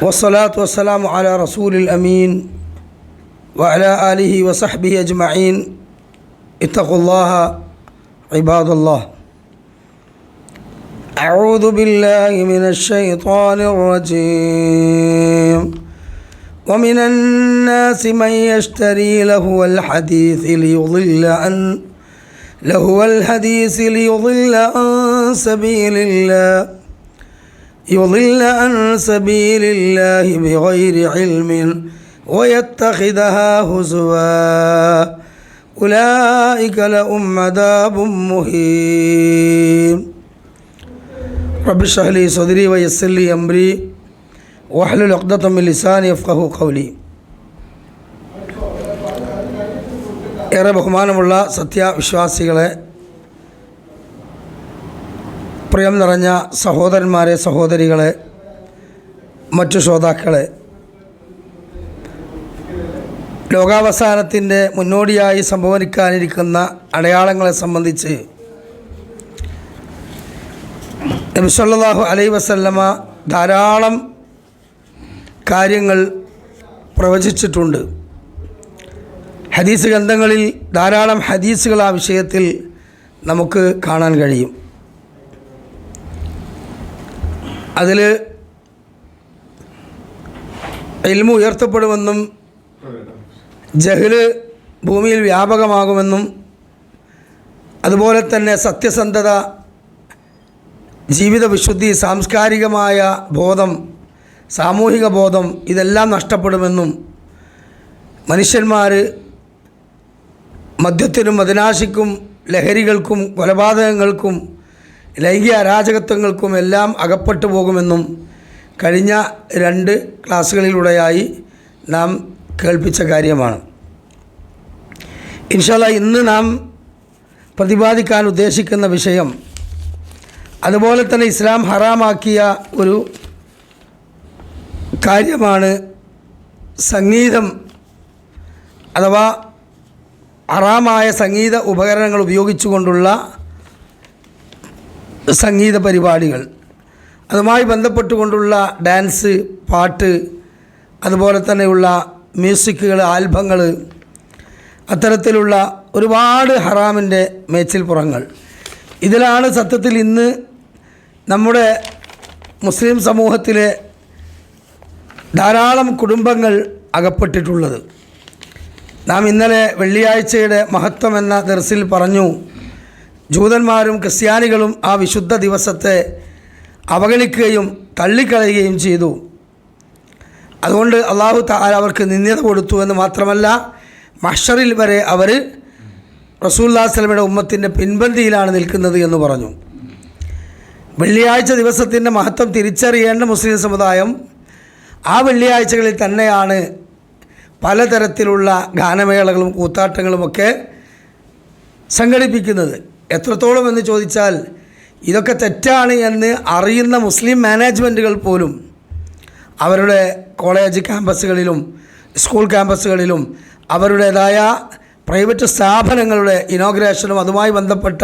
والصلاة والسلام على رسول الأمين وعلى آله وصحبه أجمعين. اتقوا الله عباد الله. أعوذ بالله من الشيطان الرجيم. ومن الناس من يشتري لهو الحديث ليضل عن سبيل الله الله بغير علم ويتخذها هزوا أولئك لهم عذاب مهين. رب اشرح لي صدري ويسر لي أمري واحلل عقدة من لساني يفقهوا قولي. ഏറെ ബഹുമാനമുള്ള സത്യവിശ്വാസികളെ, പ്രിയം നിറഞ്ഞ സഹോദരന്മാരെ, സഹോദരികളെ, മറ്റു ശ്രോതാക്കളെ, ലോകാവസാനത്തിൻ്റെ മുന്നോടിയായി സംഭവിക്കാനിരിക്കുന്ന അടയാളങ്ങളെ സംബന്ധിച്ച് നബി സല്ലല്ലാഹു അലൈഹി വസല്ലമ ധാരാളം കാര്യങ്ങൾ പ്രവചിച്ചിട്ടുണ്ട്. ഹദീസ് ഗ്രന്ഥങ്ങളിൽ ധാരാളം ഹദീസുകൾ ആ വിഷയത്തിൽ നമുക്ക് കാണാൻ കഴിയും. അതിൽ ഇൽമു ഉയർത്തപ്പെടുമെന്നും ജഹ്ല് ഭൂമിയിൽ വ്യാപകമാകുമെന്നും അതുപോലെ തന്നെ സത്യസന്ധത, ജീവിത വിശുദ്ധി, സാംസ്കാരികമായ ബോധം, സാമൂഹിക ബോധം ഇതെല്ലാം നഷ്ടപ്പെടുമെന്നും മനുഷ്യന്മാർ മദ്യത്തിനും മദിനാശിക്കും ലഹരികൾക്കും കൊലപാതകങ്ങൾക്കും ലൈംഗിക അരാജകത്വങ്ങൾക്കും എല്ലാം അകപ്പെട്ടു പോകുമെന്നും കഴിഞ്ഞ 2 ക്ലാസ്സുകളിലൂടെയായി നാം കേൾപ്പിച്ച കാര്യമാണ്. ഇൻഷാ അല്ലാഹ് ഇന്ന് നാം പ്രതിപാദിക്കാൻ ഉദ്ദേശിക്കുന്ന വിഷയം, അതുപോലെ തന്നെ ഇസ്ലാം ഹറാമാക്കിയ ഒരു കാര്യമാണ് സംഗീതം അഥവാ ഹറാമായ സംഗീത ഉപകരണങ്ങൾ ഉപയോഗിച്ചുകൊണ്ടുള്ള സംഗീത പരിപാടികൾ, അതുമായി ബന്ധപ്പെട്ടുകൊണ്ടുള്ള ഡാൻസ്, പാട്ട്, അതുപോലെ തന്നെയുള്ള മ്യൂസിക്കുകൾ, ആൽബങ്ങൾ, അത്തരത്തിലുള്ള ഒരുപാട് ഹറാമിൻ്റെ മേച്ചിൽപ്പുറങ്ങൾ. ഇതിലാണ് സത്യത്തിൽ ഇന്ന് നമ്മുടെ മുസ്ലിം സമൂഹത്തിലെ ധാരാളം കുടുംബങ്ങൾ അകപ്പെട്ടിട്ടുള്ളത്. നാം ഇന്നലെ വെള്ളിയാഴ്ചയുടെ മഹത്വം എന്ന ദർസിൽ പറഞ്ഞു, ജൂതന്മാരും ക്രിസ്ത്യാനികളും ആ വിശുദ്ധ ദിവസത്തെ അവഗണിക്കുകയും തള്ളിക്കളയുകയും ചെയ്തു. അതുകൊണ്ട് അല്ലാഹു തആല അവർക്ക് നിന്ദ്യത കൊടുത്തു എന്ന് മാത്രമല്ല, മഹ്ശറിൽ വരെ അവർ റസൂലുള്ളാഹി സ്വല്ലല്ലാഹു അലൈഹി വസല്ലമയുടെ ഉമ്മത്തിൻ്റെ പിൻപന്തിയിലാണ് നിൽക്കുന്നത് എന്ന് പറഞ്ഞു. വെള്ളിയാഴ്ച ദിവസത്തിൻ്റെ മഹത്വം തിരിച്ചറിയേണ്ട മുസ്ലിം സമുദായം ആ വെള്ളിയാഴ്ചകളിൽ തന്നെയാണ് പലതരത്തിലുള്ള ഗാനമേളകളും കൂത്താട്ടങ്ങളുമൊക്കെ സംഘടിപ്പിക്കുന്നത്. എത്രത്തോളം എന്ന് ചോദിച്ചാൽ, ഇതൊക്കെ തെറ്റാണ് എന്ന് അറിയുന്ന മുസ്ലിം മാനേജ്മെൻറ്റുകൾ പോലും അവരുടെ കോളേജ് ക്യാമ്പസുകളിലും സ്കൂൾ ക്യാമ്പസുകളിലും അവരുടേതായ പ്രൈവറ്റ് സ്ഥാപനങ്ങളുടെ ഇനോഗ്രേഷനും അതുമായി ബന്ധപ്പെട്ട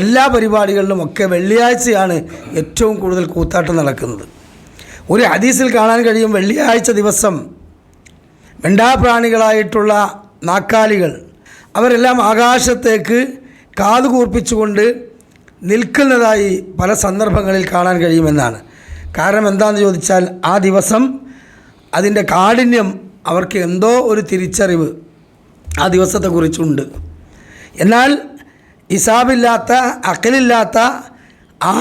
എല്ലാ പരിപാടികളിലുമൊക്കെ വെള്ളിയാഴ്ചയാണ് ഏറ്റവും കൂടുതൽ കൂത്താട്ടം നടക്കുന്നത്. ഒരു ഹദീസിൽ കാണാൻ കഴിയും, വെള്ളിയാഴ്ച ദിവസം മിണ്ടാപ്രാണികളായിട്ടുള്ള നാക്കാലികൾ അവരെല്ലാം ആകാശത്തേക്ക് കാതുകൂർപ്പിച്ചുകൊണ്ട് നിൽക്കുന്നതായി പല സന്ദർഭങ്ങളിൽ കാണാൻ കഴിയുമെന്നാണ്. കാരണം എന്താണെന്ന് ചോദിച്ചാൽ, ആ ദിവസം അതിൻ്റെ കാഠിന്യം അവർക്ക് എന്തോ ഒരു തിരിച്ചറിവ് ആ ദിവസത്തെക്കുറിച്ചുണ്ട്. എന്നാൽ ഹിസാബില്ലാത്ത, അഖലില്ലാത്ത ആ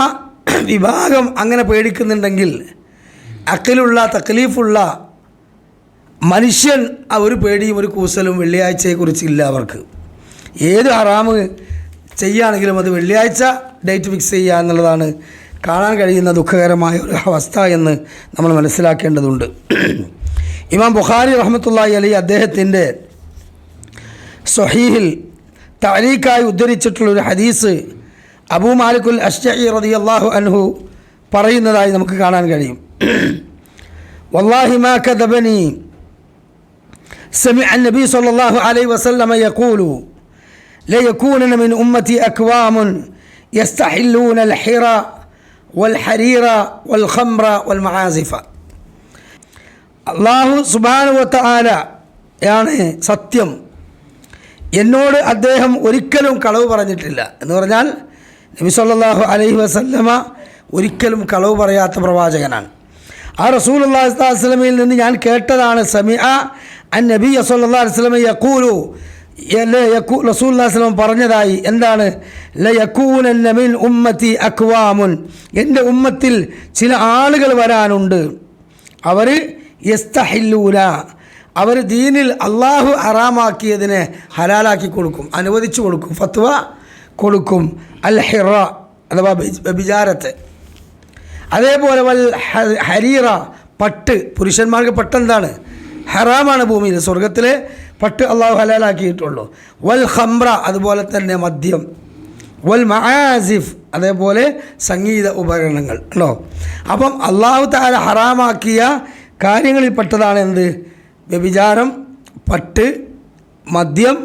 വിഭാഗം അങ്ങനെ പേടിക്കുന്നുണ്ടെങ്കിൽ, അഖിലുള്ള തക്ലീഫുള്ള മനുഷ്യൻ ആ ഒരു പേടിയും ഒരു കൂസലും വെള്ളിയാഴ്ചയെക്കുറിച്ചില്ല അവർക്ക്. ഏത് ഹറാമ് ചെയ്യുകയാണെങ്കിലും അത് വെള്ളിയാഴ്ച ഡേറ്റ് ഫിക്സ് ചെയ്യുക എന്നുള്ളതാണ് കാണാൻ കഴിയുന്ന ദുഃഖകരമായ ഒരു അവസ്ഥ എന്ന് നമ്മൾ മനസ്സിലാക്കേണ്ടതുണ്ട്. ഇമാം ബുഖാരി റഹ്മത്തുള്ളാഹി അലൈഹി അദ്ദേഹത്തിൻ്റെ സ്വഹീഹിൽ തഅലീഖായി ഉദ്ധരിച്ചിട്ടുള്ളൊരു ഹദീസ് അബൂ മാലിക്കുൽ അശ്ജഈ റളിയല്ലാഹു അൻഹു പറയുന്നതായി നമുക്ക് കാണാൻ കഴിയും. വല്ലാഹി മാ കദബനി سمع النبي صلى الله عليه وسلم يقول ليكونن من أمتي أكوام يستحلون الحرى والحرير والخمر والمعازف. അല്ലാഹു സുബ്ഹാനഹു വ തആല ആണ് സത്യം, എന്നോട് അദ്ദേഹം ഒരിക്കലും കളവ് പറഞ്ഞിട്ടില്ല എന്ന് പറഞ്ഞാൽ നബി സല്ലല്ലാഹു അലൈഹി വസല്ലമ ഒരിക്കലും കളവ് പറയാത്ത പ്രവാചകനാണ്. ആ റസൂലുള്ളാഹി സ്വല്ലല്ലാഹു അലൈഹി വസല്ലമയിൽ നിന്ന് ഞാൻ കേട്ടതാണ്. സമിഅ അൻ നബി സല്ലല്ലാഹു അലൈഹി വസല്ലമ യഖൂലു, റസൂലുള്ളാഹി സ്വല്ലല്ലാഹു അലൈഹി വസല്ലം പറഞ്ഞതായി. എന്താണ്? ലയകൂനന്ന മിൻ ഉമ്മത്തി അക്വാമുൻ, എൻ്റെ ഉമ്മത്തിൽ ചില ആളുകൾ വരാനുണ്ട്. അവർ യസ്തഹില്ലൂന, അവർ ദീനിൽ അള്ളാഹു ഹറാമാക്കിയതിനെ ഹലാലാക്കി കൊടുക്കും, അനുവദിച്ചു കൊടുക്കും, ഫത്വ കൊടുക്കും. അൽ ഹിറ അഥവാ വ്യഭിചാരത്തെ. അതേപോലെ വൽ ഹരീറ, പട്ട്, പുരുഷന്മാർക്ക് പട്ടെന്താണ്? ഹറാമാണ് ഭൂമിയിൽ. സ്വർഗത്തിലെ പട്ട് അള്ളാഹു ഹലാലാക്കിയിട്ടുള്ളൂ. വൽ ഖംറ, അതുപോലെ തന്നെ മദ്യം. വൽ മആസിഫ്, അതേപോലെ സംഗീത ഉപകരണങ്ങൾ ഉണ്ടോ. അപ്പം അള്ളാഹു തആല ഹറാമാക്കിയ കാര്യങ്ങളിൽപ്പെട്ടതാണ് എന്ത്? വ്യഭിചാരം, പട്ട്, മദ്യം,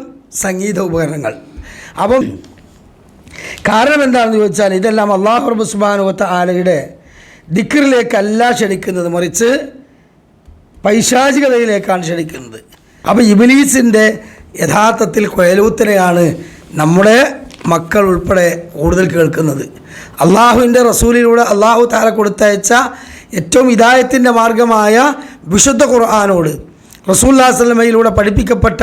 സംഗീത ഉപകരണങ്ങൾ. അപ്പം കാരണം എന്താണെന്ന് ചോദിച്ചാൽ ഇതെല്ലാം അല്ലാഹു റബ്ബ് സുബ്ഹാനഹു വ തആലയുടെ ദിക്റിലേക്കല്ല ക്ഷണിക്കുന്നത്, മറിച്ച് പൈശാചികതയിലേക്കാണ് ക്ഷണിക്കുന്നത്. അപ്പോൾ ഇബ്ലീസിൻ്റെ യഥാർത്ഥത്തിൽ കൊയലൂത്തിനെയാണ് നമ്മുടെ മക്കൾ ഉൾപ്പെടെ കൂടുതൽ കേൾക്കുന്നത്. അള്ളാഹുവിൻ്റെ റസൂലിലൂടെ അള്ളാഹു തആല കൊടുത്തയച്ച ഏറ്റവും ഹിദായത്തിൻ്റെ മാർഗമായ വിശുദ്ധ ഖുർആനോട്, റസൂലുള്ളാഹി സ്വല്ലല്ലാഹു അലൈഹി വസല്ലമയിലൂടെ പഠിപ്പിക്കപ്പെട്ട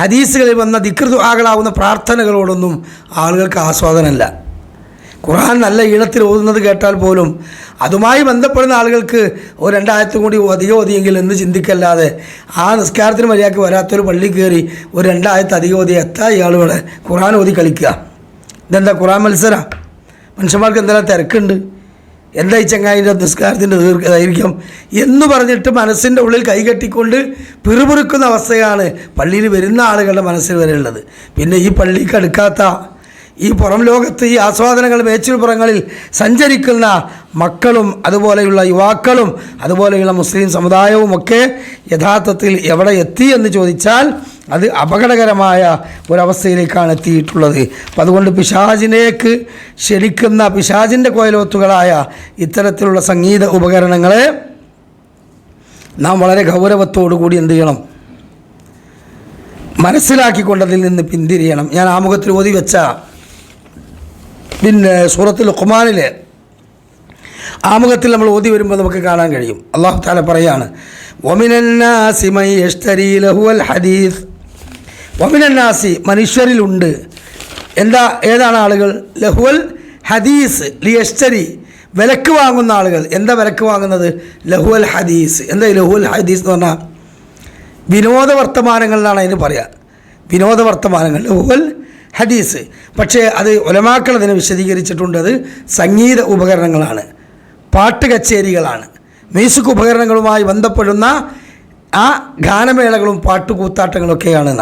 ഹദീസുകളിൽ വന്ന ദിക്ർ ദുആകളാവുന്ന പ്രാർത്ഥനകളോടൊന്നും ആളുകൾക്ക് ആസ്വാദനമല്ല. ഖുർആൻ നല്ല ഈണത്തിൽ ഓതുന്നത് കേട്ടാൽ പോലും അതുമായി ബന്ധപ്പെടുന്ന ആളുകൾക്ക് ഒരു രണ്ടായത്തും കൂടി അധികം ഓതിയെങ്കിൽ എന്ന് ചിന്തിക്കല്ലാതെ ആ നിസ്കാരത്തിന് മര്യാദയ്ക്ക് വരാത്തൊരു പള്ളി കയറി ഒരു രണ്ടായത്ത് അധികം ഓതി എത്താ ഇയാളുകളെ ഖുർആൻ ഓതി കളിക്കുക. ഇതെന്താ ഖുർആൻ മത്സരം? മനുഷ്യന്മാർക്ക് എന്തെല്ലാം തിരക്കുണ്ട്, എന്താ ഈ ചങ്ങായിൻ്റെ നിസ്കാരത്തിൻ്റെ ദൈർഘ്യം എന്ന് പറഞ്ഞിട്ട് മനസ്സിൻ്റെ ഉള്ളിൽ കൈകെട്ടിക്കൊണ്ട് പിറുപിറുക്കുന്ന അവസ്ഥയാണ് പള്ളിയിൽ വരുന്ന ആളുകളുടെ മനസ്സിൽ വരെയുള്ളത്. പിന്നെ ഈ പള്ളിക്ക് അടുക്കാത്ത, ഈ പുറം ലോകത്ത് ഈ ആസ്വാദനങ്ങൾ മേച്ചിൽപ്പുറങ്ങളിൽ സഞ്ചരിക്കുന്ന മക്കളും അതുപോലെയുള്ള യുവാക്കളും അതുപോലെയുള്ള മുസ്ലിം സമുദായവുമൊക്കെ യഥാർത്ഥത്തിൽ എവിടെ എത്തി എന്ന് ചോദിച്ചാൽ അത് അപകടകരമായ ഒരവസ്ഥയിലേക്കാണ് എത്തിയിട്ടുള്ളത്. അപ്പം അതുകൊണ്ട് പിശാചിനേക്ക് ക്ഷണിക്കുന്ന പിശാചിൻ്റെ കോയലോത്തുകളായ ഇത്തരത്തിലുള്ള സംഗീത ഉപകരണങ്ങളെ നാം വളരെ ഗൗരവത്തോടു കൂടി എന്ത് ചെയ്യണം? മനസ്സിലാക്കിക്കൊണ്ടതിൽ നിന്ന് പിന്തിരിയണം. ഞാൻ ആമുഖത്തിൽ ഓതി വെച്ച പിന്നെ സൂറത്തുൽ ലുഖ്മാനിലെ ആമുഖത്തിൽ നമ്മൾ ഓതി വരുമ്പോൾ നമുക്ക് കാണാൻ കഴിയും. അല്ലാഹു തആല പറയാണ്, വമിനന്നാസി മൻ യശ്തരി ലഹുവൽ ഹദീസ്. വമിനന്നാസി, മനുഷ്യരിലുണ്ട്. ഏതാണ് ആളുകൾ? ലഹുവൽ ഹദീസ് ലിയശ്തരി, വിലക്ക് വാങ്ങുന്ന ആളുകൾ. എന്താ വിലക്ക് വാങ്ങുന്നത്? ലഹുവൽ ഹദീസ്. എന്താ ലഹുവൽ ഹദീസ് എന്ന് പറഞ്ഞാൽ? വിനോദ വർത്തമാനങ്ങൾ എന്നാണ് അതിന് പറയുക. വിനോദ വർത്തമാനങ്ങൾ ലഹുവൽ ഹദീസ്. പക്ഷേ അത് ഉലമാക്കൾ അതിനെ വിശദീകരിച്ചിട്ടുണ്ട്. അത് സംഗീത ഉപകരണങ്ങളാണ്, പാട്ട് കച്ചേരികളാണ്, മ്യൂസിക് ഉപകരണങ്ങളുമായി ബന്ധപ്പെടുന്ന ആ ഗാനമേളകളും പാട്ടുകൂത്താട്ടങ്ങളൊക്കെയാണ്.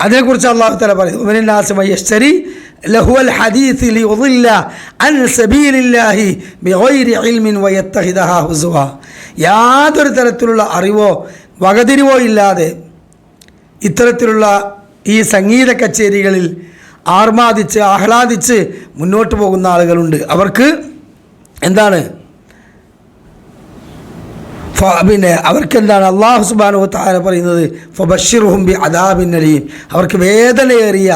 അതിനെക്കുറിച്ച് അല്ലാഹു തആല പറയുന്നു, വമിനന്നാസി മൻ യശ്തരി ലഹുവൽ ഹദീസ് ലിയുദില്ല അൻ സബീലില്ലാഹി ബിഗൈരി ഇൽമിൻ വയത്തഖിദഹാ ഹുസുവ. യാതൊരു തരത്തിലുള്ള അറിവോ വകതിരിവോ ഇല്ലാതെ ഇത്തരത്തിലുള്ള ഈ സംഗീത കച്ചേരികളിൽ ആർമാദിച്ച് ആഹ്ലാദിച്ച് മുന്നോട്ട് പോകുന്ന ആളുകളുണ്ട്. അവർക്ക് എന്താണ്? പിന്നെ അവർക്കെന്താണ്? അല്ലാഹു സുബ്ഹാനഹു വ തആല പറയുന്നത്, ഫബശ്ശിർഹും ബിഅദാബിൻ അലീം, അവർക്ക് വേദനയേറിയ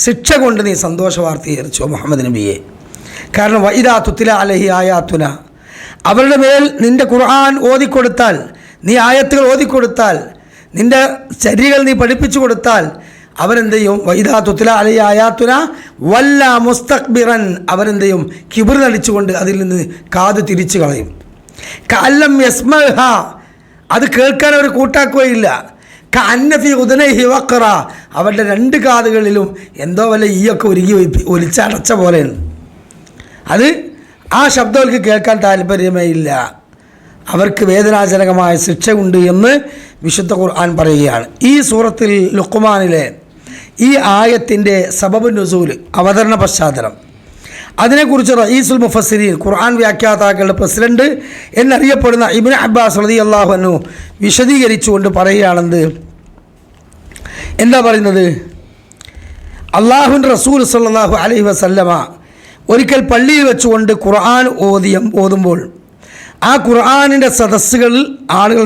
ശിക്ഷ കൊണ്ട് നീ സന്തോഷ വാർത്ത അറിയിച്ചോ മുഹമ്മദ് നബിയെ. കാരണം വഇദാ തുത്ല അലൈഹി ആയാതുന, അവരുടെ മേൽ നിൻ്റെ ഖുർആൻ ഓതിക്കൊടുത്താൽ, നീ ആയത്തുകൾ ഓതിക്കൊടുത്താൽ, നിൻ്റെ ചര്യകൾ നീ പഠിപ്പിച്ചു കൊടുത്താൽ അവരെന്ത് ചെയ്യും? വഇദാ തുത്ല അലൈഹി ആയാതുന വല്ല മുസ്തക്ബിറൻ, അവരെന്ത് ചെയ്യും? കിബിർ നടിച്ചുകൊണ്ട് അതിൽ നിന്ന് കാത് തിരിച്ചു കളയും. കഅല്ലം യസ്മഅഹ, അത് കേൾക്കാൻ അവർ കൂട്ടാക്കുകയില്ല. കഅന്ന ഫീ ഉദനൈഹി വഖറ, അവരുടെ രണ്ട് കാതുകളിലും എന്തോ വല്ല ഈയൊക്കെ ഒരുക്കി ഒലിച്ചടച്ച പോലെയാണ്. അത് ആ ശബ്ദം അവർക്ക് കേൾക്കാൻ താല്പര്യമേ ഇല്ല. അവർക്ക് വേദനാജനകമായ ശിക്ഷ ഉണ്ട് എന്ന് വിശുദ്ധ ഖുർആൻ പറയുകയാണ്. ഈ സൂറത്തിൽ ലുഖ്മാനിലെ ഈ ആയത്തിൻ്റെ സബബ് നുസൂൽ, അവതരണ പശ്ചാത്തലം, അതിനെക്കുറിച്ച് റഈസുൽ മുഫസ്സിരീൻ, ഖുർആൻ വ്യാഖ്യാതാക്കളുടെ പ്രസിഡന്റ് എന്നറിയപ്പെടുന്ന ഇബ്നു അബ്ബാസ് റളിയല്ലാഹു അൻഹു വിശദീകരിച്ചുകൊണ്ട് പറയുകയാണെന്ന്. എന്താ പറയുന്നത്? അല്ലാഹുവിൻ്റെ റസൂൽ സല്ലല്ലാഹു അലൈഹി വസല്ലമ ഒരിക്കൽ പള്ളിയിൽ വെച്ചുകൊണ്ട് ഖുർആൻ ഓതുമ്പോൾ ആ ഖുർആനിൻ്റെ സദസ്സുകളിൽ ആളുകൾ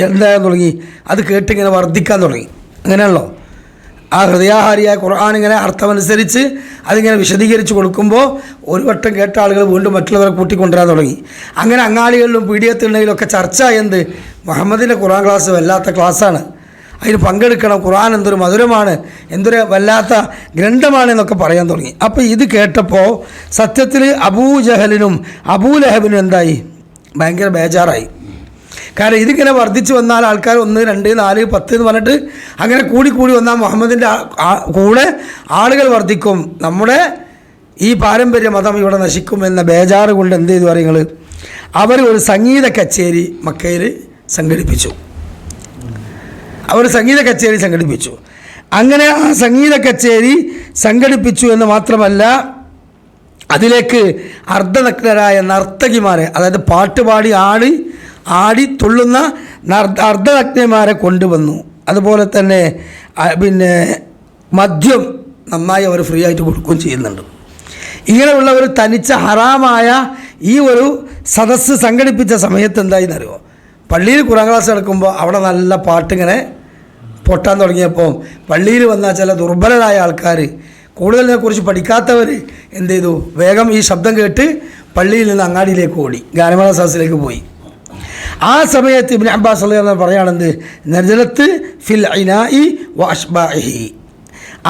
എന്താകാൻ തുടങ്ങി, അത് കേട്ടിങ്ങനെ വർദ്ധിക്കാൻ തുടങ്ങി. അങ്ങനെയാണല്ലോ ആ ഹൃദയാഹാരിയായ ഖുർആൻ ഇങ്ങനെ അർത്ഥമനുസരിച്ച് അതിങ്ങനെ വിശദീകരിച്ച് കൊടുക്കുമ്പോൾ ഒരു വട്ടം കേട്ട ആളുകൾ വീണ്ടും മറ്റുള്ളവരെ കൂട്ടിക്കൊണ്ടുവരാൻ തുടങ്ങി. അങ്ങനെ അങ്ങാടികളിലും പീഡിയത്തിലുണ്ടെങ്കിലൊക്കെ ചർച്ച എന്ത്, മുഹമ്മദിൻ്റെ ഖുർആൻ ക്ലാസ് വല്ലാത്ത ക്ലാസ്സാണ്, അതിന് പങ്കെടുക്കണം, ഖുർആൻ എന്തൊരു മധുരമാണ്, എന്തൊരു വല്ലാത്ത ഗ്രന്ഥമാണ് എന്നൊക്കെ പറയാൻ തുടങ്ങി. അപ്പോൾ ഇത് കേട്ടപ്പോൾ സത്യത്തിൽ അബൂജഹലിനും അബൂലഹബിനും എന്തായി, ഭയങ്കര ബേജാറായി. കാരണം ഇതിങ്ങനെ വർദ്ധിച്ചു വന്നാൽ ആൾക്കാർ 1, 2, 4, 10 എന്ന് പറഞ്ഞിട്ട് അങ്ങനെ കൂടി വന്നാൽ മുഹമ്മദിൻ്റെ കൂടെ ആളുകൾ വർദ്ധിക്കും, നമ്മുടെ ഈ പാരമ്പര്യ മതം ഇവിടെ നശിക്കും എന്ന ബേജാറ് കൊണ്ട് എന്ത് ചെയ്തു പറയുന്നത്, അവർ ഒരു സംഗീത കച്ചേരി മക്കയിൽ സംഘടിപ്പിച്ചു. അങ്ങനെ ആ സംഗീത കച്ചേരി സംഘടിപ്പിച്ചു എന്ന് മാത്രമല്ല, അതിലേക്ക് അർദ്ധനഗ്നരായ നർത്തകിമാരെ, അതായത് പാട്ടുപാടി ആടി തുള്ളുന്ന അർദ്ധനഗ്നന്മാരെ കൊണ്ടുവന്നു. അതുപോലെ തന്നെ പിന്നെ മദ്യം നന്നായി അവർ ഫ്രീ ആയിട്ട് കൊടുക്കുകയും ചെയ്യുന്നുണ്ട്. ഇങ്ങനെയുള്ള ഒരു തനിച്ച ഹറാമായ ഈ ഒരു സദസ്സ് സംഘടിപ്പിച്ച സമയത്ത് എന്തായെന്നറിയോ, പള്ളിയിൽ ഖുർആൻ ക്ലാസ് നടക്കുമ്പോൾ അവിടെ നല്ല പാട്ടിങ്ങനെ പൊട്ടാൻ തുടങ്ങിയപ്പോൾ പള്ളിയിൽ വന്ന ചില ദുർബലരായ ആൾക്കാർ, കൂടുതലിനെക്കുറിച്ച് പഠിക്കാത്തവർ എന്ത് ചെയ്തു, വേഗം ഈ ശബ്ദം കേട്ട് പള്ളിയിൽ നിന്ന് അങ്ങാടിയിലേക്ക് ഓടി, ഗാനമേള സദസ്സിലേക്ക് പോയി. ആ സമയത്ത് ഇബ്നു അബ്ബാസ് റളിയല്ലാഹു പറയുകയാണെന്ത്, നസലത്ത് ഫിൽ ഇനാഇ വ അഷ്ബാഇഹി,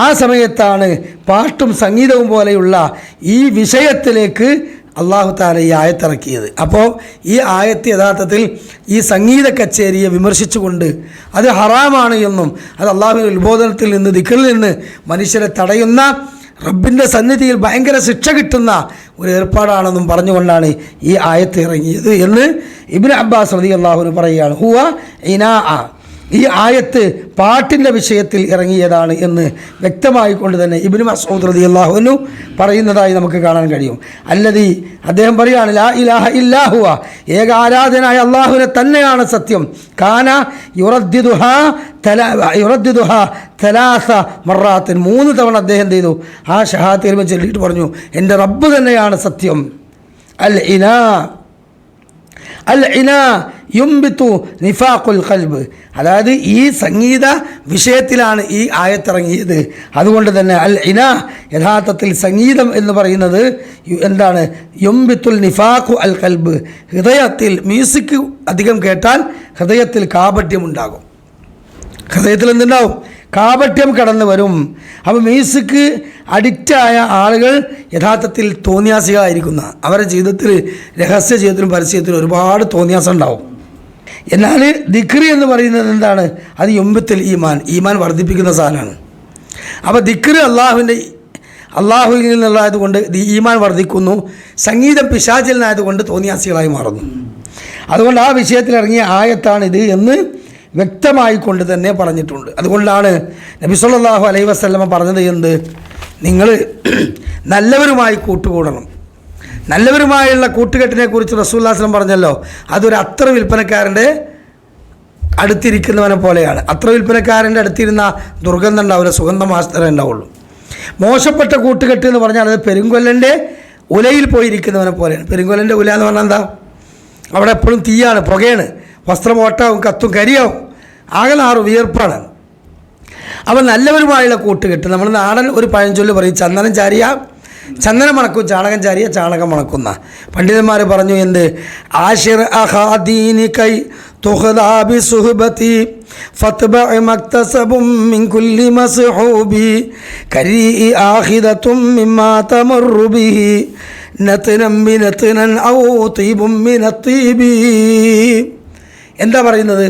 ആ സമയത്താണ് പാട്ടും സംഗീതവും പോലെയുള്ള ഈ വിഷയത്തിലേക്ക് അള്ളാഹു തആല ഈ ആയത്തിറക്കിയത്. അപ്പോൾ ഈ ആയത്ത് യഥാർത്ഥത്തിൽ ഈ സംഗീത കച്ചേരിയെ വിമർശിച്ചുകൊണ്ട് അത് ഹറാമാണ് എന്നും അത് അള്ളാഹുവിൻ്റെ ഉത്ബോധനത്തിൽ നിന്ന് ദിക്റിൽ നിന്ന് മനുഷ്യരെ തടയുന്ന, റബ്ബിൻ്റെ സന്നിധിയിൽ ഭയങ്കര ശിക്ഷ കിട്ടുന്ന ഒരു ഏർപ്പാടാണെന്നും പറഞ്ഞുകൊണ്ടാണ് ഈ ആയത്ത് ഇറങ്ങിയത് എന്ന് ഇബ്നു അബ്ബാസ് റളിയല്ലാഹു അൻഹു പറയുകയാണ്. ഹുവ ഇനാഅ, ഈ ആയത്ത് പാട്ടിൻ്റെ വിഷയത്തിൽ ഇറങ്ങിയതാണ് എന്ന് വ്യക്തമായിക്കൊണ്ട് തന്നെ ഇബ്നു മസ്ഊദ് റളിയല്ലാഹു അൻഹു പറയുന്നതായി നമുക്ക് കാണാൻ കഴിയും. അല്ലദീ, അദ്ദേഹം പറയുകയാണ്, ലാ ഇലാഹ ഇല്ലാ ഹുവ, ഏക ആരാധനായ അള്ളാഹുവിനെ തന്നെയാണ് സത്യം. കാന യുറദ്ദിദുഹാ തലാസ മറാത്തിൻ, 3 തവണ അദ്ദേഹം എന്ത് ചെയ്തു, ആ ഷഹാദത്ത് കലിമ ചൊല്ലിയിട്ട് പറഞ്ഞു, എൻ്റെ റബ്ബ് തന്നെയാണ് സത്യം. അൽ ഇനാ യുംബിതു നിഫാഖുൽ ഖൽബ്, അതായത് ഈ സംഗീത വിഷയത്തിലാണ് ഈ ആയത്തിറങ്ങിയത്. അതുകൊണ്ട് തന്നെ അൽ ഇനാ, യഥാർത്ഥത്തിൽ സംഗീതം എന്ന് പറയുന്നത് എന്താണ്, യുംബിത്തുൽ നിഫാഖു അൽ ഖൽബ്, ഹൃദയത്തിൽ മ്യൂസിക് അധികം കേട്ടാൽ ഹൃദയത്തിൽ കാപട്യമുണ്ടാകും, ഹൃദയത്തിൽ എന്തുണ്ടാവും, കാപട്യം കടന്നു വരും. അപ്പോൾ മ്യൂസിക് അഡിക്റ്റായ ആളുകൾ യഥാർത്ഥത്തിൽ തോന്നിയാസികളായിരിക്കുന്ന, അവരുടെ ജീവിതത്തിൽ രഹസ്യ ജീവിതത്തിലും പരസ്യത്തിലും ഒരുപാട് തോന്നിയാസം ഉണ്ടാവും. എന്നാൽ ദിക്ർ എന്ന് പറയുന്നത് എന്താണ്, അത് യുംബത്തുൽ ഈമാൻ വർദ്ധിപ്പിക്കുന്ന സാധനമാണ്. അപ്പോൾ ദിക്ർ അള്ളാഹുവിൽ നിന്നുള്ളതായതുകൊണ്ട് ഈമാൻ വർദ്ധിക്കുന്നു, സംഗീതം പിശാചിൽ നിന്നായതുകൊണ്ട് തോന്നിയാസികളായി മാറുന്നു. അതുകൊണ്ട് ആ വിഷയത്തിൽ ഇറങ്ങിയ ആയത്താണിത് എന്ന് വ്യക്തമായിക്കൊണ്ട് തന്നെ പറഞ്ഞിട്ടുണ്ട്. അതുകൊണ്ടാണ് നബി സല്ലല്ലാഹു അലൈഹി വസല്ലമ പറഞ്ഞത് എന്ത്, നിങ്ങൾ നല്ലവരുമായി കൂട്ടുകൂടണം. നല്ലവരുമായുള്ള കൂട്ടുകെട്ടിനെ കുറിച്ച് റസൂലുള്ളാഹി സ്വല്ലല്ലാഹു അലൈഹി വസല്ലം പറഞ്ഞല്ലോ, അതൊരു അത്ര വിൽപ്പനക്കാരൻ്റെ അടുത്തിരിക്കുന്നവനെ പോലെയാണ്. അത്ര വിൽപ്പനക്കാരൻ്റെ അടുത്തിരുന്ന ദുർഗന്ധം ഉണ്ടാവില്ല, സുഗന്ധം മാത്രമേ ഉണ്ടാവുള്ളൂ. മോശപ്പെട്ട കൂട്ടുകെട്ട് എന്ന് പറഞ്ഞാൽ അത് പെരുങ്കൊല്ലൻ്റെ ഉലയിൽ പോയിരിക്കുന്നവനെ പോലെയാണ്. പെരുങ്കൊല്ലൻ്റെ ഉല എന്ന് പറഞ്ഞാൽ എന്താ, അവിടെ എപ്പോഴും തീയാണ്, പുകയാണ്, വസ്ത്രം ഓട്ടാവും, കത്തും, കരിയാവും, ആകെ നാറും, വിയർപ്പാണ്. അപ്പോൾ നല്ലവരുമായുള്ള കൂട്ടുകെട്ട്, നമ്മൾ നാടൻ ഒരു പഴഞ്ചൊല്ല് പറയും, ചന്ദനം ചാരിയ ചന്ദനം മണക്കും, ചാണകം ചാരിയ ചാണകം മണക്കുന്ന. പണ്ഡിതന്മാർ പറഞ്ഞു എന്ത്, ആശിർ അഹാദീനി കൈ തുഹദാബി സുഹബതി ഫത്ബഅ മക്തസബും മിൻ കുല്ലി മസ്ഹൂബി കരീ ആഖിദതും മിമ്മാ തമറു ബിഹി നത്നം ബിനത്നൻ ഔ തീബും മിനത്തീബി. എന്താ പറയുന്നത്,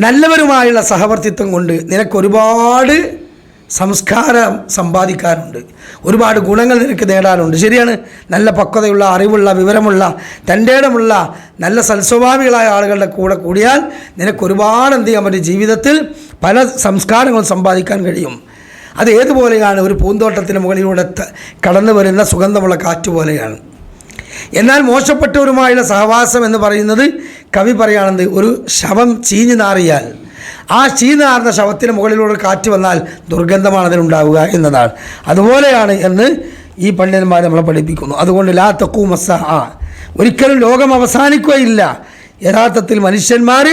നല്ലവരുമായുള്ള സഹവർത്തിത്വം കൊണ്ട് നിനക്കൊരുപാട് സംസ്കാരം സമ്പാദിക്കാനുണ്ട്, ഒരുപാട് ഗുണങ്ങൾ നിനക്ക് നേടാനുണ്ട്. ശരിയാണ്, നല്ല പക്വതയുള്ള, അറിവുള്ള, വിവരമുള്ള, തൻ്റെടമുള്ള നല്ല സൽസ്വഭാവികളായ ആളുകളുടെ കൂടെ കൂടിയാൽ നിനക്കൊരുപാട് എന്ത് ചെയ്യാൻ പറ്റും, ജീവിതത്തിൽ പല സംസ്കാരങ്ങളും സമ്പാദിക്കാൻ കഴിയും. അത് ഏതുപോലെയാണ്, ഒരു പൂന്തോട്ടത്തിന് മുകളിലൂടെ കടന്നു വരുന്ന സുഗന്ധമുള്ള കാറ്റ് പോലെയാണ്. എന്നാൽ മോശപ്പെട്ടവരുമായുള്ള സഹവാസം എന്ന് പറയുന്നത്, കവി പറയുകയാണെന്ന്, ഒരു ശവം ചീഞ്ഞു നാറിയാൽ ആ ചീഞ്ഞാർന്ന ശവത്തിന് മുകളിലൂടെ കാറ്റ് വന്നാൽ ദുർഗന്ധമാണ് അതിനുണ്ടാവുക എന്നതാണ്. അതുപോലെയാണ് എന്ന് ഈ പണ്ഡിതന്മാർ നമ്മളെ പഠിപ്പിക്കുന്നു. അതുകൊണ്ട് ലാ തഖൂമു സ്സാഅ, ഒരിക്കലും ലോകം അവസാനിക്കുകയില്ല. യഥാർത്ഥത്തിൽ മനുഷ്യന്മാർ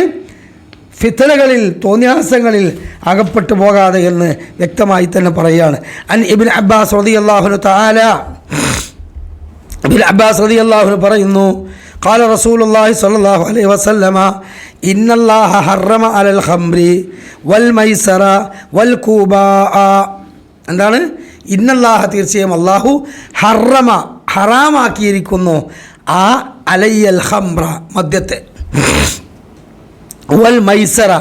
ഫിത്നകളിൽ തോന്നിയാസങ്ങളിൽ അകപ്പെട്ടു പോകാതെ എന്ന് വ്യക്തമായി തന്നെ പറയുകയാണ്. അൻ ഇബ്നു അബ്ബാസ് റളിയല്ലാഹു തആല ഇബ്നു അബ്ബാസ് റളിയല്ലാഹു പറയുന്നു, ഖാല റസൂലുള്ളാഹി സ്വല്ലല്ലാഹു അലൈഹി വസല്ലമ ഇന്നല്ലാഹ ഹറമ അലൽ ഖംറി വൽ മൈസറ വൽ കൂബാ. എന്താണ്? ഇന്നല്ലാഹ, തീർച്ചയായും അല്ലാഹു ഹറമ, ഹറാമാക്കിയിരിക്കുന്നു, ആ അലയ്യൽ ഖംറ, മദ്യത്തെ, വൽ മൈസറ,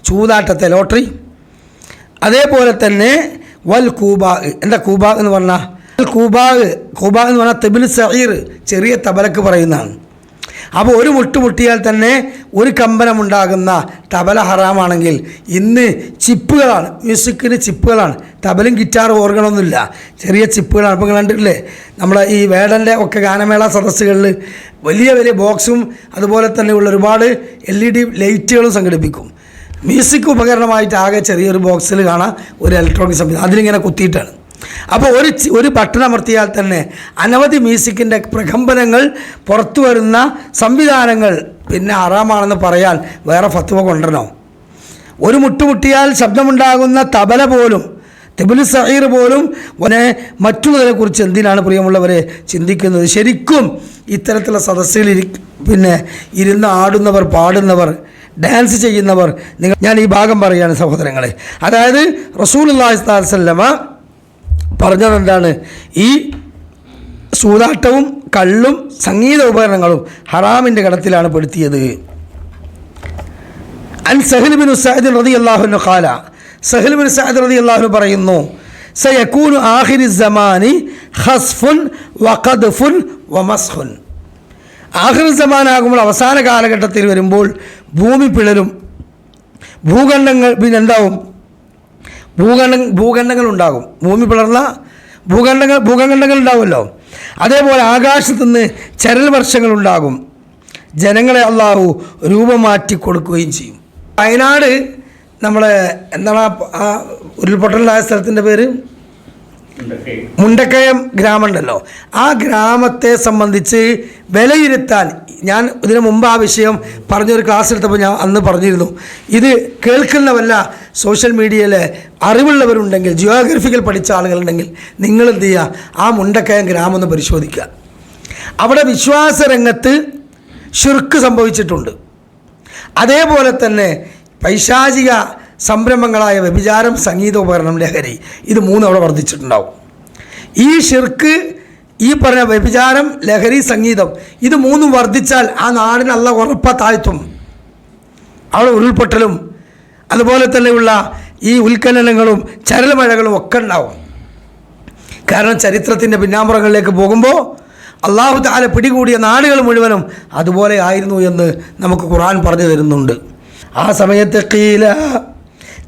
ചൂതാട്ടത്തെ, ലോട്ടറി, അതേപോലെ തന്നെ വൽ കൂബാ. എന്താ കൂബാ എന്ന് പറഞ്ഞാൽ? കൂബാ എന്ന് പറഞ്ഞാൽ തെബിൽ സഈർ, ചെറിയ തബലക്ക് പറയുന്നതാണ്. അപ്പോൾ ഒരു മുട്ടിയാൽ തന്നെ ഒരു കമ്പനമുണ്ടാകുന്ന തബല ഹറാമാണെങ്കിൽ ഇന്ന് ചിപ്പുകളാണ്, മ്യൂസിക്കിന് ചിപ്പുകളാണ്. തബലും ഗിറ്റാറും ഓർഗണമൊന്നുമില്ല, ചെറിയ ചിപ്പുകളാണ്. അപ്പോൾ കണ്ടിട്ടില്ലേ നമ്മുടെ ഈ വേടൻ്റെ ഒക്കെ ഗാനമേള സദസ്സുകളിൽ വലിയ വലിയ ബോക്സും അതുപോലെ തന്നെ ഉള്ള ഒരുപാട് LED ലൈറ്റുകളും സംഘടിപ്പിക്കും. മ്യൂസിക് ഉപകരണമായിട്ട് ആകെ ചെറിയൊരു ബോക്സിൽ കാണാം ഒരു ഇലക്ട്രോണിക് സംവിധാനം, അതിലിങ്ങനെ കുത്തിയിട്ടാണ്. അപ്പോൾ ഒരു ബട്ടൺ അമർത്തിയാൽ തന്നെ അനവധി മ്യൂസിക്കിൻ്റെ പ്രകമ്പനങ്ങൾ പുറത്തു വരുന്ന സംവിധാനങ്ങൾ പിന്നെ ഹറാമാണെന്ന് പറയാൻ വേറെ ഫത്വ കൊണ്ടുവരണോ? ഒരു മുട്ടിയാൽ ശബ്ദമുണ്ടാകുന്ന തബല പോലും, തെബിൽ സഈർ പോലും മറ്റുള്ളതിനെക്കുറിച്ച് എന്തിനാണ് പ്രിയമുള്ളവരെ ചിന്തിക്കുന്നത്? ശരിക്കും ഇത്തരത്തിലുള്ള സദസ്സിൽ പിന്നെ ഇരുന്ന് ആടുന്നവർ, പാടുന്നവർ, ഡാൻസ് ചെയ്യുന്നവർ, ഞാൻ ഈ ഭാഗം പറയുകയാണ് സഹോദരങ്ങളെ. അതായത് റസൂലുള്ളാഹി സ്വല്ലല്ലാഹു അലൈഹി വസല്ലമ പറഞ്ഞതെന്താണ്? ഈ സൂതാട്ടവും കള്ളും സംഗീത ഉപകരണങ്ങളും ഹറാമിൻ്റെ ഗണത്തിലാണ് പെടുത്തിയത്. അൻ സഹൽ ബിൻ സഅദ് റളിയല്ലാഹു അൻഹു ഖാല, സഹൽ ബിൻ സഅദ് റളിയല്ലാഹു അൻഹു പറയുന്നു, സയകൂനു ആഖിറു സമാനി ഖസ്ഫുൻ വഖദ്ഫുൻ വമസ്ഖുൻ. ആഖിറു സമാനാകുമ്പോൾ, അവസാന കാലഘട്ടത്തിൽ വരുമ്പോൾ ഭൂമി പിളരും, ഭൂഖണ്ഡങ്ങൾ പിന്നെ എന്താവും? ഭൂഖണ്ഡങ്ങൾ ഉണ്ടാകും. ഭൂമി പിളർന്ന ഭൂഖണ്ഡങ്ങൾ ഉണ്ടാവുമല്ലോ. അതേപോലെ ആകാശത്തു നിന്ന് ചരൽ വർഷങ്ങളുണ്ടാകും. ജനങ്ങളെ അള്ളാഹു രൂപം മാറ്റി കൊടുക്കുകയും ചെയ്യും. വയനാട് നമ്മളെ എന്താണ് ആ ഉരുൾപൊട്ടലായ സ്ഥലത്തിൻ്റെ പേര്? മുണ്ടക്കയം ഗ്രാമമുണ്ടല്ലോ. ആ ഗ്രാമത്തെ സംബന്ധിച്ച് വിലയിരുത്താൻ ഞാൻ ഇതിനു മുമ്പ് ആ വിഷയം പറഞ്ഞൊരു ക്ലാസ് എടുത്തപ്പോൾ ഞാൻ അന്ന് പറഞ്ഞിരുന്നു, ഇത് കേൾക്കുന്ന വല്ല സോഷ്യൽ മീഡിയയിലെ അറിവുള്ളവരുണ്ടെങ്കിൽ, ജിയോഗ്രഫിക്കൽ പഠിച്ച ആളുകളുണ്ടെങ്കിൽ നിങ്ങൾ എന്ത് ചെയ്യുക, ആ മുണ്ടക്കയം ഗ്രാമം ഒന്ന് പരിശോധിക്കുക. അവിടെ വിശ്വാസ രംഗത്ത് ശിർക്ക് സംഭവിച്ചിട്ടുണ്ട്. അതേപോലെ തന്നെ പൈശാചിക സംരംഭങ്ങളായ വ്യഭിചാരം, സംഗീതോപകരണം, ലഹരി, ഇത് മൂന്നും അവിടെ വർദ്ധിച്ചിട്ടുണ്ടാവും. ഈ ശിർക്ക്, ഈ പറഞ്ഞ വ്യഭിചാരം, ലഹരി, സംഗീതം, ഇത് മൂന്നും വർദ്ധിച്ചാൽ ആ നാടിന് അല്ലാഹു ഉറപ്പാ താഴ്ത്തും. അവിടെ ഉരുൾപൊട്ടലും അതുപോലെ തന്നെയുള്ള ഈ ഉൽഖനനങ്ങളും ചരൽമഴകളും ഒക്കെ ഉണ്ടാവും. കാരണം ചരിത്രത്തിൻ്റെ പിന്നാമ്പുറങ്ങളിലേക്ക് പോകുമ്പോൾ അല്ലാഹു തആല പിടികൂടിയ നാടുകൾ മുഴുവനും അതുപോലെ ആയിരുന്നു എന്ന് നമുക്ക് ഖുർആൻ പറഞ്ഞു തരുന്നുണ്ട്. ആ സമയത്ത്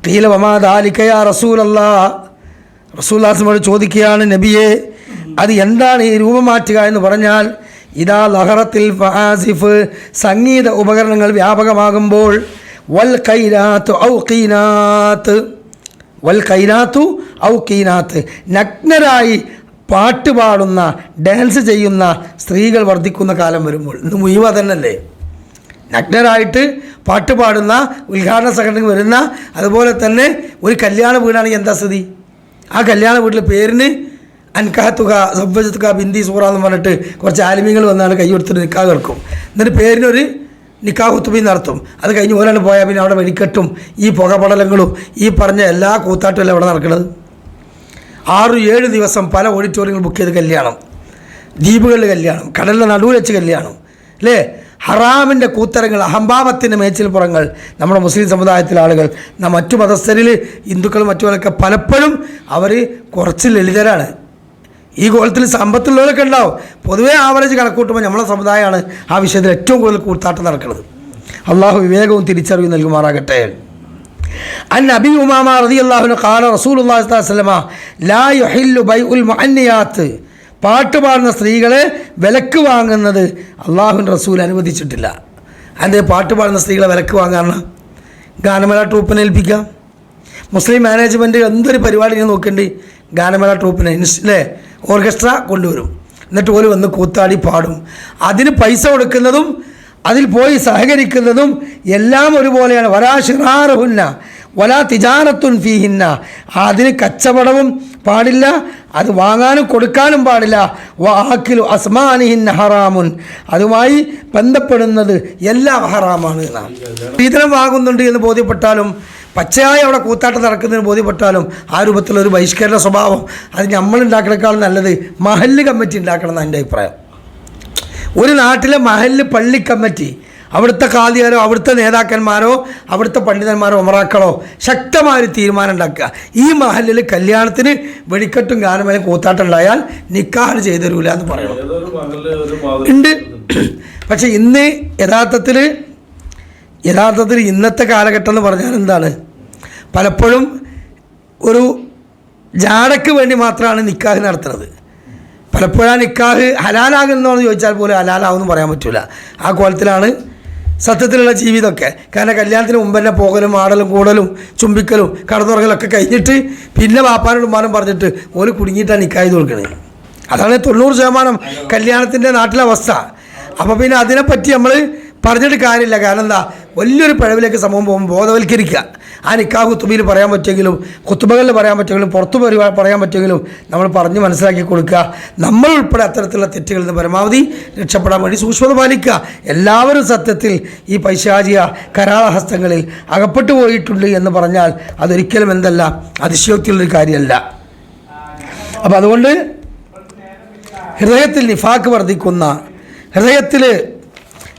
ഖീല വമാ ദാലിക യാ റസൂലല്ലാഹ്, റസൂലുള്ളാഹിനോട് ചോദിക്കുകയാണ്, നബിയെ അത് എന്താണ് ഈ രൂപം മാറ്റുക എന്ന് പറഞ്ഞാൽ? ഇദാ ലഹറത്തിൽ ഫആസിഫ്, സംഗീത ഉപകരണങ്ങൾ വ്യാപകമാകുമ്പോൾ, വൽ ഖൈനാത്തു ഔ ഖീനാത്ത്, നഗ്നരായി പാട്ട് പാടുന്ന, ഡാൻസ് ചെയ്യുന്ന സ്ത്രീകൾ വർദ്ധിക്കുന്ന കാലം വരുമ്പോൾ. ഇന്ന് മുഴുവൻ തന്നെയല്ലേ നഗ്നരായിട്ട് പാട്ട് പാടുന്ന, ഉദ്ഘാടന സംഘടനകൾ വരുന്ന, അതുപോലെ തന്നെ ഒരു കല്യാണ വീടാണെങ്കിൽ എന്താ സ്ഥിതി? ആ കല്യാണ വീട്ടിൽ പേരിന് അൻകാത്തുക സബ്വജത്തുക ബിന്ദി സൂറ എന്ന് പറഞ്ഞിട്ട് കുറച്ച് ആലിമീങ്ങൾ വന്നാണ് കൈ കൊടുത്തിട്ട് നിക്കാഹ് കേൾക്കും. എന്നിട്ട് പേരിനൊരു നിക്കാഹ് കുത്തുബി നടത്തും. അത് കഴിഞ്ഞ് ഓരാണ് പോയാൽ പിന്നെ അവിടെ വെടിക്കെട്ടും ഈ പുകപടലങ്ങളും ഈ പറഞ്ഞ എല്ലാ കൂത്താട്ടും എല്ലാം അവിടെ നടക്കുന്നത്. 6-7 ദിവസം പല ഓഡിറ്റോറിയങ്ങൾ ബുക്ക് ചെയ്ത് കല്യാണം, ദ്വീപുകളിൽ കല്യാണം, കടലിൻ്റെ നടുവിൽ വെച്ച് കല്യാണം, അല്ലേ? ഹറാമിൻ്റെ കൂത്തരങ്ങൾ, അഹംഭാവത്തിൻ്റെ മേച്ചിൽപ്പുറങ്ങൾ നമ്മുടെ മുസ്ലിം സമുദായത്തിലെ ആളുകൾ, മറ്റു മതസ്ഥരിൽ ഹിന്ദുക്കളും മറ്റുള്ളവരൊക്കെ പലപ്പോഴും അവർ കുറച്ച് ലളിതരാണ്. ഈ കോലത്തിൽ സമ്പത്തുള്ളവരൊക്കെ ഉണ്ടാവും. പൊതുവേ ആവറേജ് കണക്കൂട്ടുമ്പോൾ നമ്മളെ സമുദായമാണ് ആ വിഷയത്തിൽ ഏറ്റവും കൂടുതൽ കൂത്താട്ടം നടക്കുന്നത്. അള്ളാഹു വിവേകവും തിരിച്ചറിവും നൽകുമാറാകട്ടെ. അൻ അബീ ഉമാമ റളിയല്ലാഹു അൻഹു ഖാല റസൂലുള്ളാഹി സ്വല്ലല്ലാഹു അലൈഹി വസല്ലമ ലാ യുഹില്ലു ബൈഉൽ മുഅന്നിയാത്ത്, പാട്ട് പാടുന്ന സ്ത്രീകളെ വിലക്ക് വാങ്ങുന്നത് അള്ളാഹുവിൻ്റെ റസൂൽ അനുവദിച്ചിട്ടില്ല. അതിൻ്റെ പാട്ട് പാടുന്ന സ്ത്രീകളെ വിലക്ക് വാങ്ങാണ് ഗാനമേള ട്രൂപ്പിനെ ഏൽപ്പിക്കാം. മുസ്ലിം മാനേജ്മെൻറ്റ് എന്തൊരു പരിപാടി നോക്കേണ്ടി ഗാനമേള ട്രൂപ്പിനെ, അല്ലേ, ഓർക്കസ്ട്ര കൊണ്ടുവരും. എന്നിട്ട് ഓല് വന്ന് കൂത്താടി പാടും. അതിന് പൈസ കൊടുക്കുന്നതും അതിൽ പോയി സഹകരിക്കുന്നതും എല്ലാം ഒരുപോലെയാണ്. വലാ ശിറാറുഹുന്ന വലാ തിജാറത്തുൻ ഫീഹിന്ന, അതിന് കച്ചവടവും പാടില്ല, അത് വാങ്ങാനും കൊടുക്കാനും പാടില്ല. വാക്കിലു അസ്മാനിഹിന്ന ഹറാമുൻ, അതുമായി ബന്ധപ്പെടുന്നത് എല്ലാം ഹറാമാണ് എന്നാണ്. സ്ത്രീധനം വാങ്ങുന്നുണ്ട് എന്ന് ബോധ്യപ്പെട്ടാലും പച്ചയായി അവിടെ കൂത്താട്ടം നടക്കുന്നതിന് ബോധ്യപ്പെട്ടാലും ആ രൂപത്തിലൊരു ബഹിഷ്കരണ സ്വഭാവം അത് നമ്മളുണ്ടാക്കണേക്കാളും നല്ലത് മഹല്ല് കമ്മിറ്റി ഉണ്ടാക്കണം എന്നാണ് എൻ്റെ അഭിപ്രായം. ഒരു നാട്ടിലെ മഹല്ല് പള്ളി കമ്മിറ്റി, അവിടുത്തെ ഖാദിയാരോ അവിടുത്തെ നേതാക്കന്മാരോ അവിടുത്തെ പണ്ഡിതന്മാരോ ഉമറാക്കളോ ശക്തമായൊരു തീരുമാനം ഉണ്ടാക്കുക. ഈ മഹല്ലിൽ കല്യാണത്തിന് വെടിക്കെട്ടും ഗാനമേലും കൂത്താട്ടം ഉണ്ടായാൽ നിക്കാഹ് ചെയ്തു തരൂല എന്ന് പറയണം ഉണ്ട്. പക്ഷെ ഇന്ന് യഥാർത്ഥത്തിൽ ഇന്നത്തെ കാലഘട്ടം എന്ന് പറഞ്ഞാൽ എന്താണ്, പലപ്പോഴും ഒരു ജാടയ്ക്ക് വേണ്ടി മാത്രമാണ് നിക്കാഹ് നടത്തുന്നത്. പലപ്പോഴും ആ നിക്കാഹ് ഹലാലാകുന്നതെന്ന് ചോദിച്ചാൽ പോലും ഹലാലാവെന്ന് പറയാൻ പറ്റില്ല. ആ കോലത്തിലാണ് സത്യത്തിലുള്ള ജീവിതമൊക്കെ. കാരണം കല്യാണത്തിന് മുമ്പ് തന്നെ പോകലും ആടലും കൂടലും ചുംബിക്കലും കടന്നുറങ്ങലൊക്കെ കഴിഞ്ഞിട്ട് പിന്നെ വാപ്പാനോട് ഉമ്മാനും പറഞ്ഞിട്ട് ഓല് കുടുങ്ങിയിട്ടാണ് നിക്കാഹ് ചെയ്ത് കൊടുക്കുന്നത്. അതാണ് 90% കല്യാണത്തിൻ്റെ നാട്ടിലെ അവസ്ഥ. അപ്പോൾ പിന്നെ അതിനെപ്പറ്റി നമ്മൾ പറഞ്ഞിട്ട് കാര്യമില്ല. കാരണം എന്താ, വലിയൊരു പിഴവിലേക്ക് സമൂഹം പോകുമ്പോൾ ബോധവൽക്കരിക്കുക. ആ നിക്കാഹ് കുത്തുബയിൽ പറയാൻ പറ്റുമെങ്കിലും കുത്തുബകളിൽ പറയാൻ പറ്റുമെങ്കിലും പുറത്ത് പറയാൻ പറ്റുമെങ്കിലും നമ്മൾ പറഞ്ഞ് മനസ്സിലാക്കി കൊടുക്കുക. നമ്മൾ ഉൾപ്പെടെ അത്തരത്തിലുള്ള തെറ്റുകളിൽ നിന്ന് പരമാവധി രക്ഷപ്പെടാൻ വേണ്ടി സൂക്ഷ്മത പാലിക്കുക. എല്ലാവരും സത്യത്തിൽ ഈ പൈശാചിക കരാളഹസ്തങ്ങളിൽ അകപ്പെട്ടു പോയിട്ടുണ്ട് എന്ന് പറഞ്ഞാൽ അതൊരിക്കലും എന്തല്ല, അതിശയോക്തിയുള്ളൊരു കാര്യമല്ല. അപ്പം അതുകൊണ്ട് ഹൃദയത്തിൽ നിഫാക്ക് വർദ്ധിക്കുന്ന, ഹൃദയത്തിൽ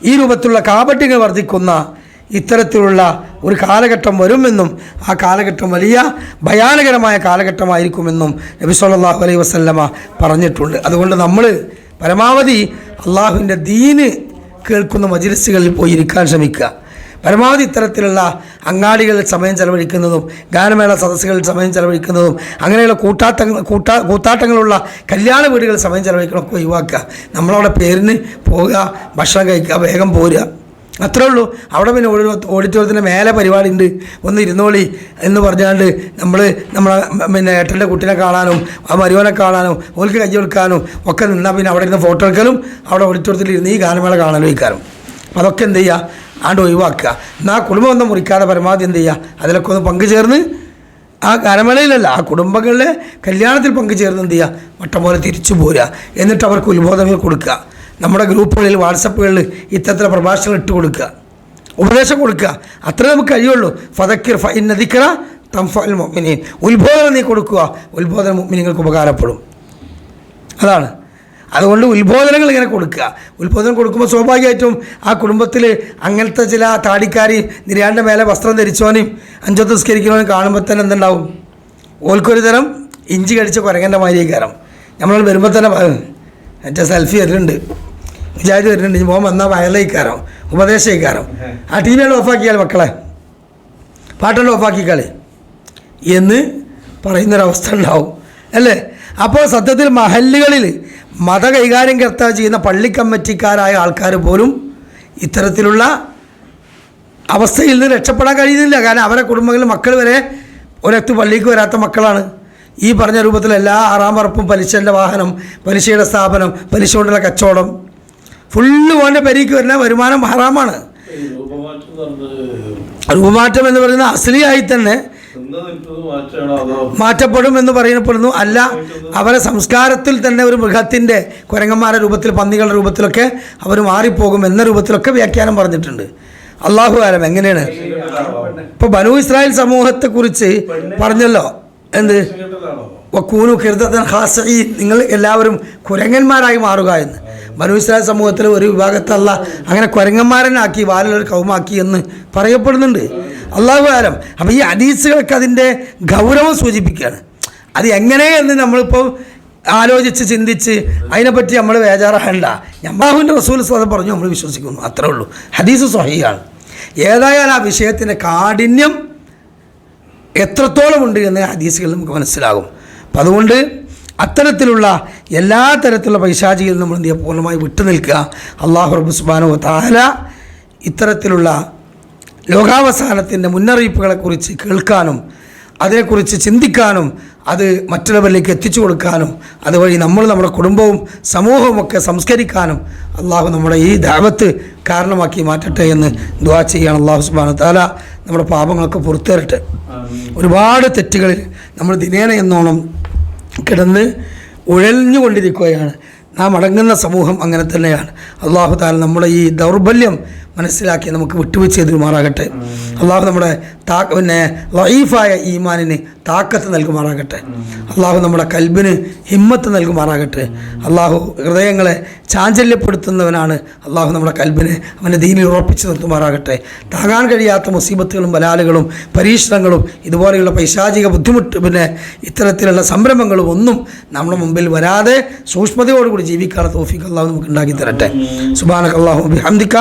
ഈ രൂപത്തിലുള്ള കാപട്യങ്ങൾ വർദ്ധിക്കുന്ന ഇത്തരത്തിലുള്ള ഒരു കാലഘട്ടം വരുമെന്നും ആ കാലഘട്ടം വലിയ ഭയാനകരമായ കാലഘട്ടമായിരിക്കുമെന്നും നബി സല്ലല്ലാഹു അലൈഹി വസല്ലമ പറഞ്ഞിട്ടുണ്ട്. അതുകൊണ്ട് നമ്മൾ പരമാവധി അള്ളാഹുവിൻ്റെ ദീന് കേൾക്കുന്ന മജ്‌ലിസുകളിൽ പോയി ഇരിക്കാൻ ശ്രമിക്കുക. പരമാവധി ഇത്തരത്തിലുള്ള അങ്ങാടികളിൽ സമയം ചെലവഴിക്കുന്നതും ഗാനമേള സദസ്സുകളിൽ സമയം ചെലവഴിക്കുന്നതും അങ്ങനെയുള്ള കൂത്താട്ടങ്ങളുള്ള കല്യാണ വീടുകളിൽ സമയം ചെലവഴിക്കണമൊക്കെ ഒഴിവാക്കുക. നമ്മളവിടെ പേരിന് പോവുക, ഭക്ഷണം കഴിക്കുക, വേഗം പോരുക, അത്രേ ഉള്ളൂ. അവിടെ പിന്നെ ഓഡിറ്റോറിയത്തിൻ്റെ മേലെ പരിപാടി ഉണ്ട്, ഒന്ന് ഇരുന്നോളി എന്ന് പറഞ്ഞാണ്ട് നമ്മളെ പിന്നെ ഏട്ടൻ്റെ കുട്ടീനെ കാണാനും ആ മരുവനെ കാണാനും ഓൾക്ക് കൈ കൊടുക്കാനും ഒക്കെ നിന്നാൽ പിന്നെ അവിടെ ഇരുന്ന് ഫോട്ടോ എടുക്കലും അവിടെ ഓഡിറ്റോറിയത്തിൽ ഇരുന്ന് ഈ ഗാനമേള കാണാനും വയ്ക്കാനും അതൊക്കെ എന്ത് ചെയ്യുക, ആണ്ട് ഒഴിവാക്കുക. എന്നാൽ ആ കുടുംബം ഒന്നും മുറിക്കാതെ പരമാവധി എന്ത് ചെയ്യുക, അതിലൊക്കെ ഒന്ന് പങ്കുചേർന്ന് ആ ഗാനമേളയിലല്ല ആ കുടുംബങ്ങളിലെ കല്യാണത്തിൽ പങ്കുചേർന്ന് എന്ത് ചെയ്യുക, വട്ടം പോലെ തിരിച്ചു പോരുക. എന്നിട്ട് അവർക്ക് ഉത്ബോധനങ്ങൾ കൊടുക്കുക. നമ്മുടെ ഗ്രൂപ്പുകളിൽ വാട്സപ്പുകളിൽ ഇത്തരത്തിലുള്ള പ്രഭാഷണങ്ങൾ ഇട്ട് കൊടുക്കുക, ഉപദേശം കൊടുക്കുക. അത്രേ നമുക്ക് കഴിയുള്ളൂ. ഫദക്കിർ ഫഇന്ന ദിക്റ തൻഫഉൽ മുഅ്മിനീൻ. ഉത്ബോധനം നീ കൊടുക്കുക, ഉത്ബോധനം മുഅ്മിനീങ്ങൾക്ക് ഉപകാരപ്പെടും. അതാണ്. അതുകൊണ്ട് ഉത്ബോധനങ്ങൾ ഇങ്ങനെ കൊടുക്കുക. ഉത്ബോധനം കൊടുക്കുമ്പോൾ സ്വാഭാവികമായിട്ടും ആ കുടുംബത്തിൽ അങ്ങനത്തെ ചില താടിക്കാരി നിര്യാണിൻ്റെ മേലെ വസ്ത്രം ധരിച്ചവനെയും അഞ്ചൊത്ത് നിസ്കരിക്കുന്നവനും കാണുമ്പോൾ തന്നെ എന്തുണ്ടാവും, ഓൽക്കൊരു തരം ഇഞ്ചി കടിച്ച കുരങ്ങൻ്റെ മാതിരി കയറും. നമ്മൾ വരുമ്പോൾ തന്നെ മറ്റേ സെൽഫി വരുന്നുണ്ട്, വിചാരിച്ച് വരുന്നുണ്ട്, ഇനി പോകാൻ വന്നാൽ വയലേക്കാരോ ഉപദേശിക്കാരോ ആ ടി വിയാണ് ഓഫാക്കിയാൽ മക്കളെ പാട്ടെല്ലാം ഓഫാക്കിക്കളി എന്ന് പറയുന്നൊരവസ്ഥ ഉണ്ടാവും അല്ലേ. അപ്പോൾ സത്യത്തിൽ മഹല്ലുകളിൽ മത കൈകാര്യം ചെയ്യുന്ന പള്ളി കമ്മിറ്റിക്കാരായ ആൾക്കാർ പോലും ഇത്തരത്തിലുള്ള അവസ്ഥയിൽ നിന്ന് രക്ഷപ്പെടാൻ കഴിയുന്നില്ല. കാരണം അവരെ കുടുംബങ്ങളിൽ മക്കൾ വരെ ഒരത്ത് പള്ളിക്ക് വരാത്ത മക്കളാണ്. ഈ പറഞ്ഞ രൂപത്തിൽ എല്ലാ ആറാം പറപ്പും പലിശൻ്റെ വാഹനം, പലിശയുടെ സ്ഥാപനം, പലിശ കൊണ്ടുള്ള കച്ചവടം ഫുള്ള് പോൻ്റെ പെരീക്ക് വരുന്ന വരുമാനം ഹറാമാണ്. രൂപമാറ്റം എന്ന് പറയുന്നത് അസ്ലിയായി തന്നെ മാറ്റപ്പെടും എന്ന് പറയപ്പെടുന്നു. അല്ല, അവരെ സംസ്കാരത്തിൽ തന്നെ ഒരു മൃഗത്തിൻ്റെ കുരങ്ങന്മാരുടെ രൂപത്തിൽ പന്നികളുടെ രൂപത്തിലൊക്കെ അവർ മാറിപ്പോകും എന്ന രൂപത്തിലൊക്കെ വ്യാഖ്യാനം പറഞ്ഞിട്ടുണ്ട്. അള്ളാഹു ആലം എങ്ങനെയാണ്. ഇപ്പോൾ ബനൂ ഇസ്രായേൽ സമൂഹത്തെക്കുറിച്ച് പറഞ്ഞല്ലോ, എന്ത് വക്കൂനു ഖിർദതൻ ഖാസിഈൻ, നിങ്ങൾ എല്ലാവരും കുരങ്ങന്മാരായി മാറുക എന്ന്. ബനൂ ഇസ്രായേൽ സമൂഹത്തിൽ ഒരു വിഭാഗത്തല്ല അങ്ങനെ കുരങ്ങന്മാരനാക്കി വാലുള്ളൊരു കൗമാക്കി എന്ന് പറയപ്പെടുന്നുണ്ട്. അള്ളാഹു ആലം. അപ്പോൾ ഈ ഹദീസുകളൊക്കെ അതിൻ്റെ ഗൗരവം സൂചിപ്പിക്കുകയാണ്. അത് എങ്ങനെയെന്ന് നമ്മളിപ്പോൾ ആലോചിച്ച് ചിന്തിച്ച് അതിനെപ്പറ്റി നമ്മൾ ബേജാറാകണ്ട. അല്ലാഹുവിൻ്റെ റസൂൽ സ്വല്ലല്ലാഹു പറഞ്ഞു, നമ്മൾ വിശ്വസിക്കുന്നു, അത്രേ ഉള്ളൂ. ഹദീസ് സ്വഹീഹാണ്. ഏതായാലും ആ വിഷയത്തിൻ്റെ കാഠിന്യം എത്രത്തോളം ഉണ്ട് എന്ന് ഹദീസുകളിൽ നമുക്ക് മനസ്സിലാകും. അപ്പം അതുകൊണ്ട് അത്തരത്തിലുള്ള എല്ലാ തരത്തിലുള്ള പൈശാചികളിൽ നമ്മൾ എന്ത് ചെയ്യുക, പൂർണ്ണമായി വിട്ടു നിൽക്കുക. അല്ലാഹു റബ്ബ് സുബ്ഹാനഹു വ തആല ഇത്തരത്തിലുള്ള ലോകാവസാനത്തിൻ്റെ മുന്നറിയിപ്പുകളെക്കുറിച്ച് കേൾക്കാനും അതിനെക്കുറിച്ച് ചിന്തിക്കാനും അത് മറ്റുള്ളവരിലേക്ക് എത്തിച്ചു കൊടുക്കാനും അതുവഴി നമ്മൾ നമ്മുടെ കുടുംബവും സമൂഹവും ഒക്കെ സംസ്കരിക്കാനും അള്ളാഹു നമ്മുടെ ഈ ദഅവത്ത് കാരണമാക്കി മാറ്റട്ടെ എന്ന് ദുആ ചെയ്യാണ്. അള്ളാഹു സുബ്ഹാനഹു വ തആല നമ്മുടെ പാപങ്ങളൊക്കെ പുറത്തു തരട്ടെ. ഒരുപാട് തെറ്റുകളിൽ നമ്മൾ ദിനേന എന്നോണം കിടന്ന് ഉഴഞ്ഞുകൊണ്ടിരിക്കുകയാണ്. നാം അടങ്ങുന്ന സമൂഹം അങ്ങനെ തന്നെയാണ്. അള്ളാഹു തആല നമ്മുടെ ഈ ദൗർബല്യം മനസ്സിലാക്കി നമുക്ക് വിട്ടുവീഴ്ച ചെയ്തുമാറാകട്ടെ. അള്ളാഹു നമ്മുടെ ലഈഫായ ഈമാനിന് താക്കത്ത് നൽകുമാറാകട്ടെ. അള്ളാഹു നമ്മുടെ കൽബിന് ഹിമ്മത്ത് നൽകുമാറാകട്ടെ. അള്ളാഹു ഹൃദയങ്ങളെ ചാഞ്ചല്യപ്പെടുത്തുന്നവനാണ്. അള്ളാഹു നമ്മുടെ കൽബിനെ അവൻ്റെ ദീനിൽ ഉറപ്പിച്ചു നിർത്തുമാറാകട്ടെ. താങ്ങാൻ കഴിയാത്ത മുസീബത്തുകളും ബലാലുകളും പരീക്ഷണങ്ങളും ഇതുപോലെയുള്ള പൈശാചിക ബുദ്ധിമുട്ട് ഇത്തരത്തിലുള്ള സംരംഭങ്ങളും ഒന്നും നമ്മുടെ മുമ്പിൽ വരാതെ സൂക്ഷ്മതയോടുകൂടി ജീവിക്കാനുള്ള തൗഫീഖ് അള്ളാഹു നമുക്ക് ഉണ്ടാക്കി തരട്ടെ. സുബ്ഹാനക അല്ലാഹുമ്മ ബിഹംദിക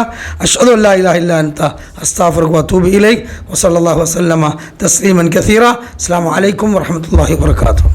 അഷ്ഹദു അല്ലാ ഇലാഹ ഇല്ലാ അൻത അസ്തഗ്ഫിറുക വഅതൂബു ഇലൈക് വസല്ലല്ലാഹു വസല്ലമ തസ്ലീമൻ കസീറ. അസ്സലാമു അലൈക്കും വറഹ്മത്തുള്ളാഹി വബറകാതുഹു.